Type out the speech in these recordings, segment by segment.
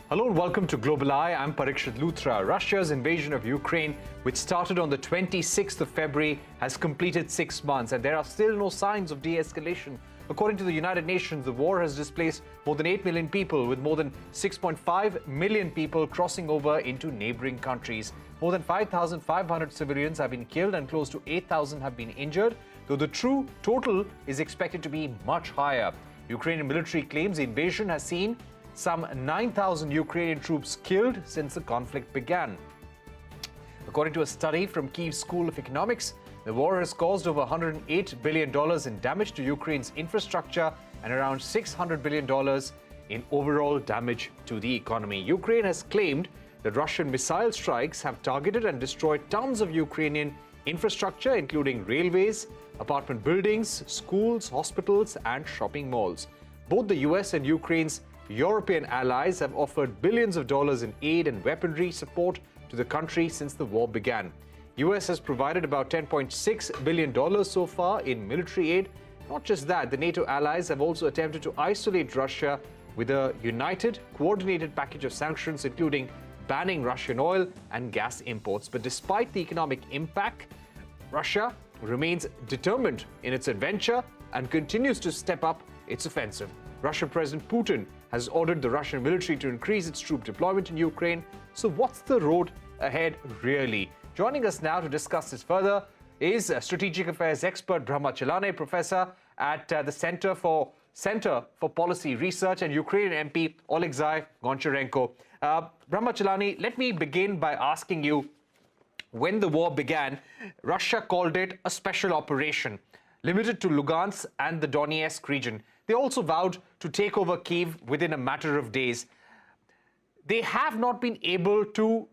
Hello and welcome to Global Eye. I'm Parikshit Luthra. Russia's invasion of Ukraine, which started on the 26th of February, has completed 6 months, and there are still no signs of de-escalation. According to the United Nations, the war has displaced more than 8 million people, with more than 6.5 million people crossing over into neighboring countries. More than 5,500 civilians have been killed and close to 8,000 have been injured, though the true total is expected to be much higher. Ukrainian military claims the invasion has seen some 9,000 Ukrainian troops killed since the conflict began. According to a study from Kyiv School of Economics, the war has caused over $108 billion in damage to Ukraine's infrastructure and around $600 billion in overall damage to the economy. Ukraine has claimed that Russian missile strikes have targeted and destroyed tons of Ukrainian infrastructure, including railways, apartment buildings, schools, hospitals, and shopping malls. Both the US and Ukraine's European allies have offered billions of dollars in aid and weaponry support to the country since the war began. US has provided about $10.6 billion so far in military aid. Not just that, the NATO allies have also attempted to isolate Russia with a united, coordinated package of sanctions, including banning Russian oil and gas imports. But despite the economic impact, Russia remains determined in its adventure and continues to step up its offensive. Russian President Putin has ordered the Russian military to increase its troop deployment in Ukraine. So what's the road ahead really? Joining us now to discuss this further is strategic affairs expert Brahma, professor at the Center for Policy Research, and Ukrainian MP Oleksiy Goncharenko. Brahma, let me begin by asking you, when the war began, Russia called it a special operation, limited to Lugansk and the Donetsk region. They also vowed to take over Kyiv within a matter of days. They have not been able to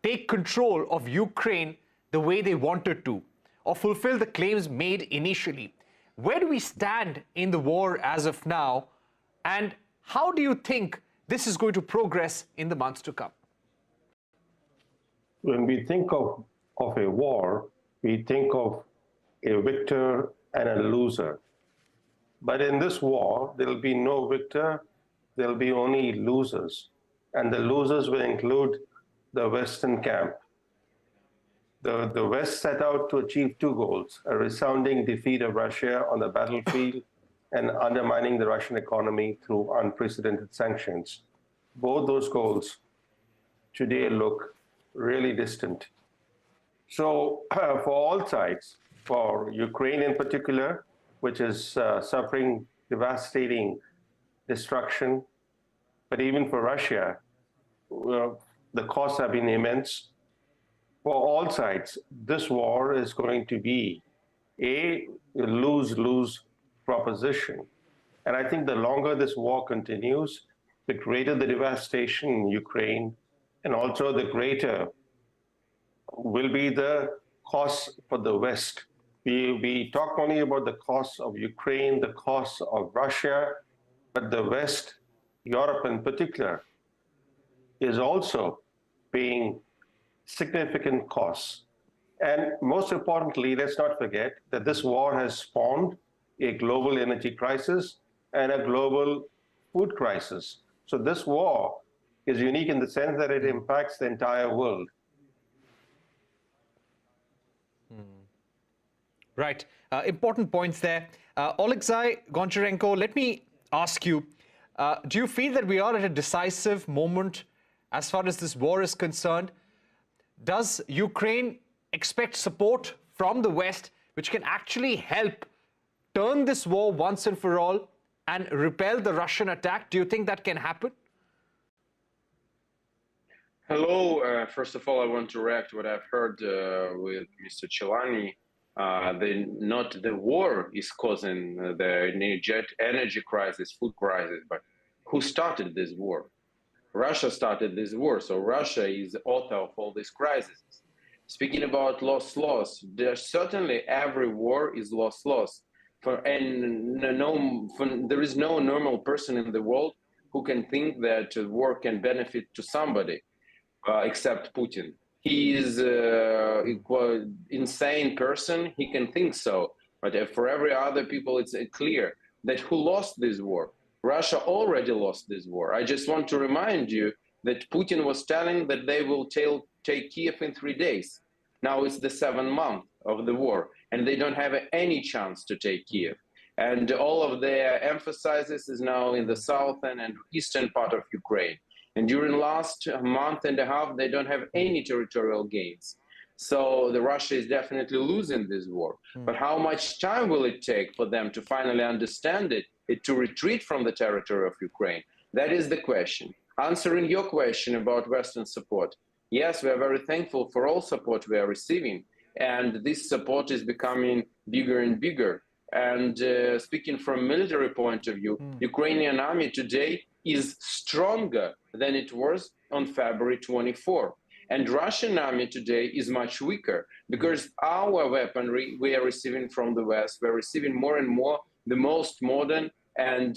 take control of Ukraine the way they wanted to, or fulfill the claims made initially. Where do we stand in the war as of now, and how do you think this is going to progress in the months to come? When we think of a war, we think of a victor and a loser. But in this war, there will be no victor, there will be only losers. And the losers will include the Western camp. The West set out to achieve two goals: a resounding defeat of Russia on the battlefield and undermining the Russian economy through unprecedented sanctions. Both those goals today look really distant. So for all sides, for Ukraine in particular, which is suffering devastating destruction, but even for Russia, the costs have been immense. For all sides, this war is going to be a lose-lose proposition. And I think the longer this war continues, the greater the devastation in Ukraine, and also the greater will be the costs for the West. We talk only about the costs of Ukraine, the costs of Russia, but the West, Europe in particular, is also paying significant costs. And most importantly, let's not forget that this war has spawned a global energy crisis and a global food crisis. So this war is unique in the sense that it impacts the entire world. Right. Important points there. Oleksiy Goncharenko, let me ask you, do you feel that we are at a decisive moment as far as this war is concerned? Does Ukraine expect support from the West, which can actually help turn this war once and for all and repel the Russian attack? Do you think that can happen? Hello. First of all, I want to react to what I've heard with Mr. Chellaney. Not the war is causing the energy crisis, food crisis, but who started this war? Russia started this war, so Russia is the author of all these crises. Speaking about loss, there's certainly every war is loss. There is no normal person in the world who can think that war can benefit to somebody except Putin. He is an insane person, he can think so. But for every other people, it's clear that who lost this war? Russia already lost this war. I just want to remind you that Putin was telling that they will take Kiev in 3 days. Now it's the 7th month of the war, and they don't have any chance to take Kiev. And all of their emphasis is now in the southern and eastern part of Ukraine. And during last month and a half, they don't have any territorial gains. So the Russia is definitely losing this war. But how much time will it take for them to finally understand it, to retreat from the territory of Ukraine? That is the question. Answering your question about Western support, yes, we are very thankful for all support we are receiving, and this support is becoming bigger and bigger. And speaking from military point of view, Ukrainian army today is stronger than it was on February 24. And Russian army today is much weaker because our weaponry we are receiving from the West, we're receiving more and more the most modern and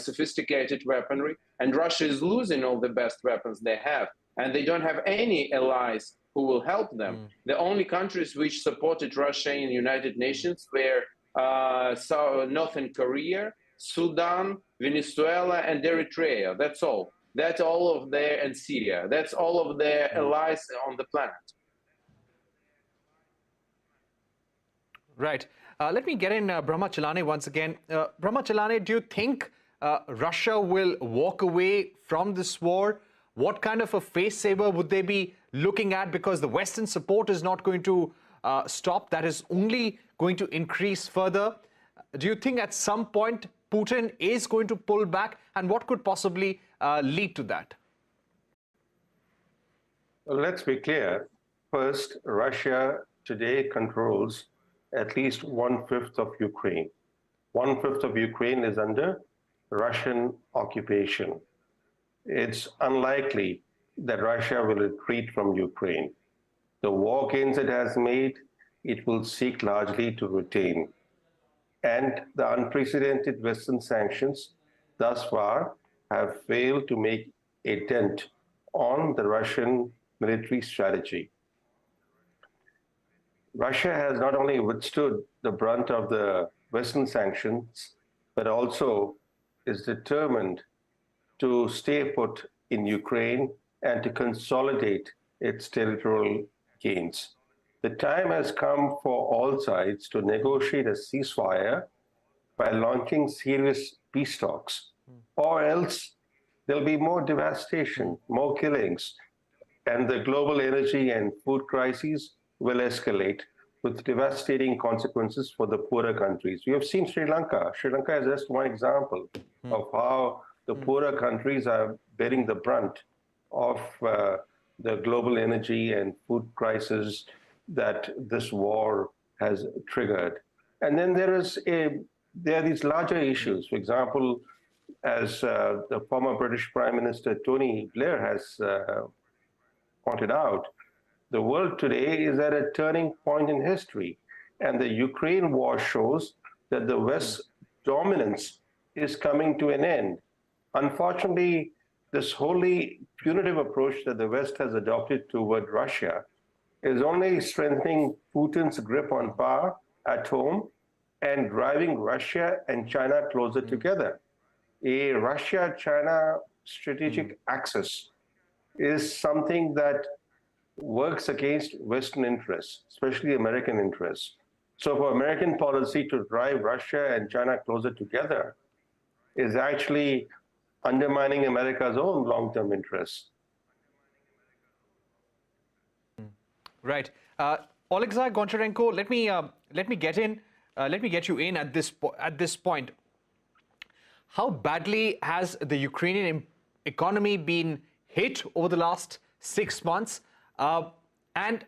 sophisticated weaponry. And Russia is losing all the best weapons they have. And they don't have any allies who will help them. The only countries which supported Russia in the United Nations were Northern Korea, Sudan, Venezuela, and Eritrea. That's all. That's all of their, and Syria. That's all of their allies on the planet. Right. Let me get in Brahma Chellaney once again. Brahma Chellaney, do you think Russia will walk away from this war? What kind of a face saver would they be looking at? Because the Western support is not going to stop. That is only going to increase further. Do you think at some point Putin is going to pull back? And what could possibly lead to that? Well, let's be clear. First, Russia today controls at least 1/5 of Ukraine. 1/5 of Ukraine is under Russian occupation. It's unlikely that Russia will retreat from Ukraine. The war gains it has made, it will seek largely to retain. And the unprecedented Western sanctions thus far have failed to make a dent on the Russian military strategy. Russia has not only withstood the brunt of the Western sanctions, but also is determined to stay put in Ukraine and to consolidate its territorial gains. The time has come for all sides to negotiate a ceasefire by launching serious peace talks, or else there'll be more devastation, more killings, and the global energy and food crises will escalate with devastating consequences for the poorer countries. We have seen Sri Lanka. Sri Lanka is just one example of how the poorer countries are bearing the brunt of the global energy and food crisis that this war has triggered. And then there are these larger issues. For example, as the former British Prime Minister Tony Blair has pointed out, the world today is at a turning point in history. And the Ukraine war shows that the West's dominance is coming to an end. Unfortunately, this wholly punitive approach that the West has adopted toward Russia is only strengthening Putin's grip on power at home and driving Russia and China closer together. A Russia-China strategic axis is something that works against Western interests, especially American interests. So for American policy to drive Russia and China closer together is actually undermining America's own long-term interests. Right. Oleksiy, Goncharenko, let me get you in at this point. How badly has the Ukrainian economy been hit over the last 6 months? And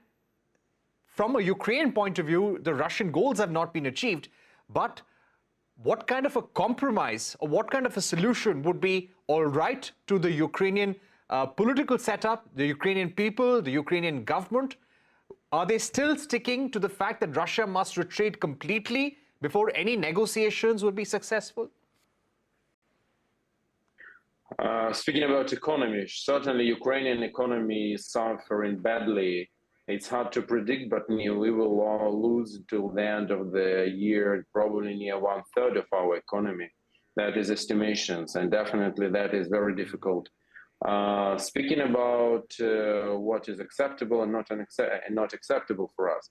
from a Ukrainian point of view, the Russian goals have not been achieved. But what kind of a compromise or what kind of a solution would be all right to the Ukrainian political setup, the Ukrainian people, the Ukrainian government? Are they still sticking to the fact that Russia must retreat completely before any negotiations would be successful? Speaking about economy, certainly Ukrainian economy is suffering badly. It's hard to predict, but we will lose until the end of the year probably near 1/3 of our economy. That is estimations, and definitely that is very difficult. Speaking about what is acceptable and not acceptable for us.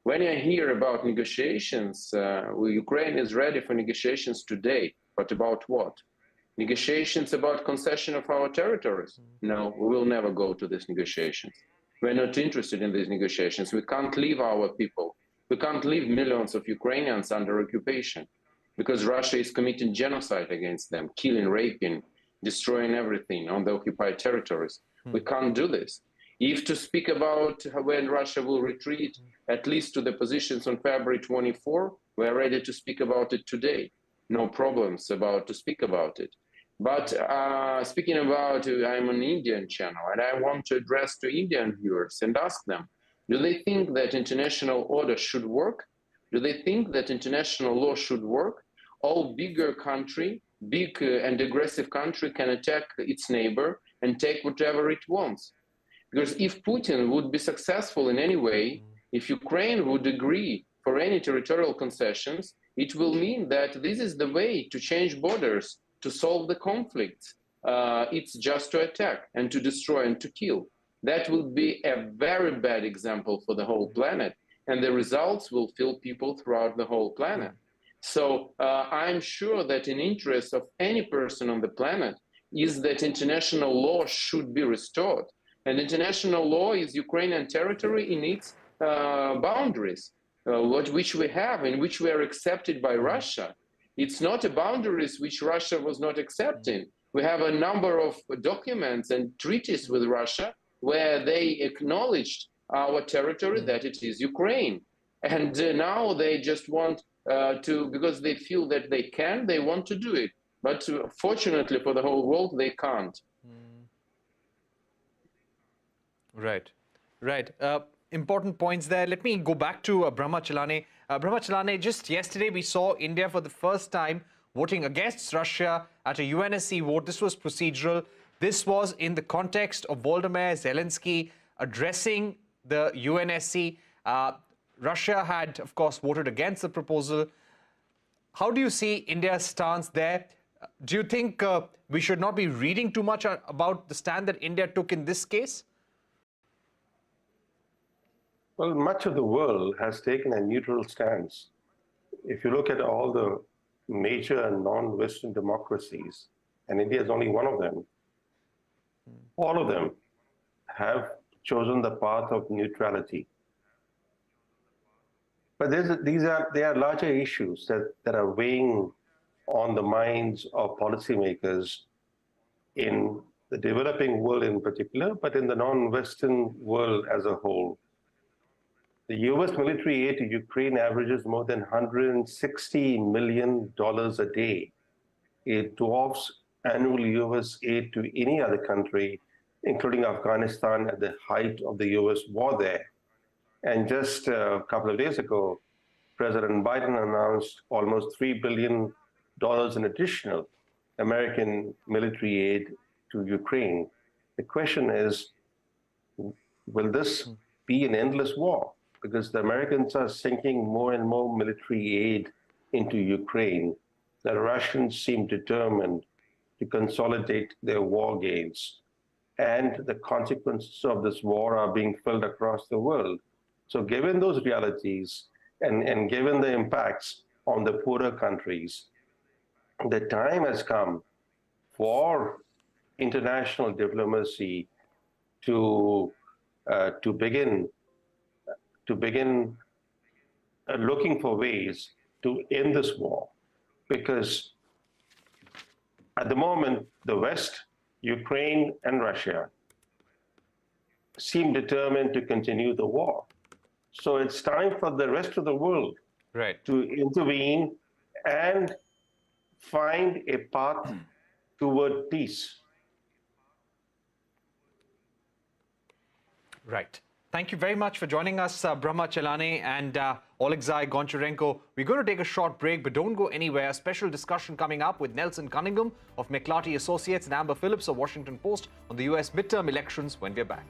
When I hear about negotiations, Ukraine is ready for negotiations today, but about what? Negotiations about concession of our territories? No, we will never go to these negotiations. We're not interested in these negotiations. We can't leave our people. We can't leave millions of Ukrainians under occupation because Russia is committing genocide against them, killing, raping, destroying everything on the occupied territories. We can't do this. If to speak about when Russia will retreat, at least to the positions on February 24, we're ready to speak about it today. No problems to speak about it. But speaking about, I'm on Indian channel, and I want to address to Indian viewers and ask them, do they think that international order should work? Do they think that international law should work? All bigger country, big and aggressive country can attack its neighbor and take whatever it wants. Because if Putin would be successful in any way, if Ukraine would agree for any territorial concessions, it will mean that this is the way to change borders, to solve the conflicts. It's just to attack and to destroy and to kill. That would be a very bad example for the whole planet, and the results will fill people throughout the whole planet. So I'm sure that in interest of any person on the planet is that international law should be restored. And international law is Ukrainian territory in its boundaries, which we have, in which we are accepted by Russia. It's not a boundaries which Russia was not accepting. We have a number of documents and treaties with Russia where they acknowledged our territory, that it is Ukraine. And now they just want because they feel that they want to do it. But fortunately for the whole world, they can't. Right, right. Important points there. Let me go back to Brahma, Chellaney. Brahma, Chellaney, just yesterday we saw India for the first time voting against Russia at a UNSC vote. This was procedural. This was in the context of Volodymyr Zelensky addressing the UNSC. Russia had, of course, voted against the proposal. How do you see India's stance there? Do you think we should not be reading too much about the stand that India took in this case? Well, much of the world has taken a neutral stance. If you look at all the major non-Western democracies, and India is only one of them, all of them have chosen the path of neutrality. But there are larger issues that are weighing on the minds of policymakers in the developing world in particular, but in the non-Western world as a whole. The US military aid to Ukraine averages more than $160 million a day. It dwarfs annual US aid to any other country, including Afghanistan at the height of the US war there. And just a couple of days ago, President Biden announced almost $3 billion in additional American military aid to Ukraine. The question is, will this be an endless war? Because the Americans are sinking more and more military aid into Ukraine. The Russians seem determined to consolidate their war gains. And the consequences of this war are being felt across the world. So given those realities and given the impacts on the poorer countries, the time has come for international diplomacy to begin looking for ways to end this war. Because at the moment, the West, Ukraine, and Russia seem determined to continue the war. So it's time for the rest of the world to intervene and find a path toward peace. Right. Thank you very much for joining us, Brahma, Chellaney, and Oleksiy, Goncharenko. We're going to take a short break, but don't go anywhere. A special discussion coming up with Nelson Cunningham of McClarty Associates and Amber Phillips of Washington Post on the US midterm elections when we're back.